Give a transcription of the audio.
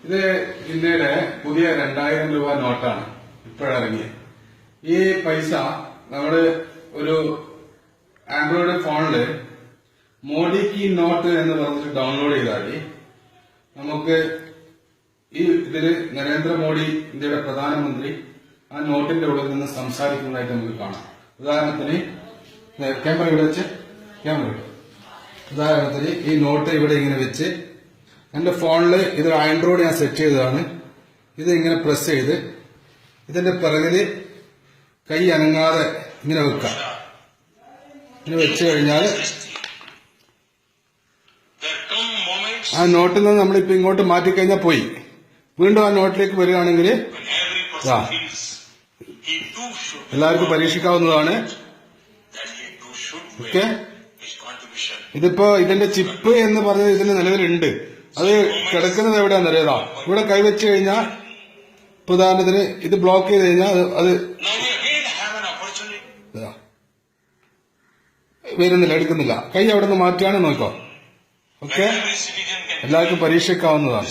ഇത് ഇന്ത്യയുടെ പുതിയ 2000 രൂപ നോട്ടാണ് ഇപ്പോഴിറങ്ങിയത്. ഈ പൈസ നമ്മള് ഒരു ആൻഡ്രോയിഡ് ഫോണില് മോഡി കി നോട്ട് എന്ന് പറഞ്ഞിട്ട് ഡൗൺലോഡ് ചെയ്താൽ നമുക്ക് ഈ ഇതില് നരേന്ദ്രമോദി ഇന്ത്യയുടെ പ്രധാനമന്ത്രി ആ നോട്ടിന്റെ ഉള്ളിൽ നിന്ന് സംസാരിക്കുന്നതായിട്ട് നമുക്ക് കാണാം. ഉദാഹരണത്തിന് ക്യാമറ ഇവിടെ വെച്ച് ഉദാഹരണത്തിന് ഈ നോട്ട് ഇവിടെ ഇങ്ങനെ വെച്ച് എന്റെ ഫോണില് ഇത് ആൻഡ്രോയിഡ് ഞാൻ സെറ്റ് ചെയ്തതാണ്. ഇത് ഇങ്ങനെ പ്രസ് ചെയ്ത് ഇതിന്റെ പിറകില് കൈ അനങ്ങാതെ ഇങ്ങനെ വെക്കാം. ഇങ്ങനെ വെച്ച് കഴിഞ്ഞാൽ ആ നോട്ടിൽ നിന്ന് നമ്മളിപ്പോ ഇങ്ങോട്ട് മാറ്റിക്കഴിഞ്ഞാൽ പോയി. വീണ്ടും ആ നോട്ടിലേക്ക് വരികയാണെങ്കിൽ എല്ലാവർക്കും പരീക്ഷിക്കാവുന്നതാണ്. ഓക്കെ, ഇതിപ്പോ ഇതിന്റെ ചിപ്പ് എന്ന് പറഞ്ഞത് ഇതിന്റെ നിലവിലുണ്ട്. അത് കിടക്കുന്നത് എവിടെയാണെന്നറിയാ, ഇവിടെ കൈവച്ച് കഴിഞ്ഞാൽ ഉദാഹരണത്തിന് ഇത് ബ്ലോക്ക് ചെയ്ത് കഴിഞ്ഞാൽ അത് വരുന്നില്ല, എടുക്കുന്നില്ല. കൈ അവിടെ നിന്ന് മാറ്റിയാണ് നോക്കോ. ഓക്കെ, എല്ലാവർക്കും പരീക്ഷിക്കാവുന്നതാണ്.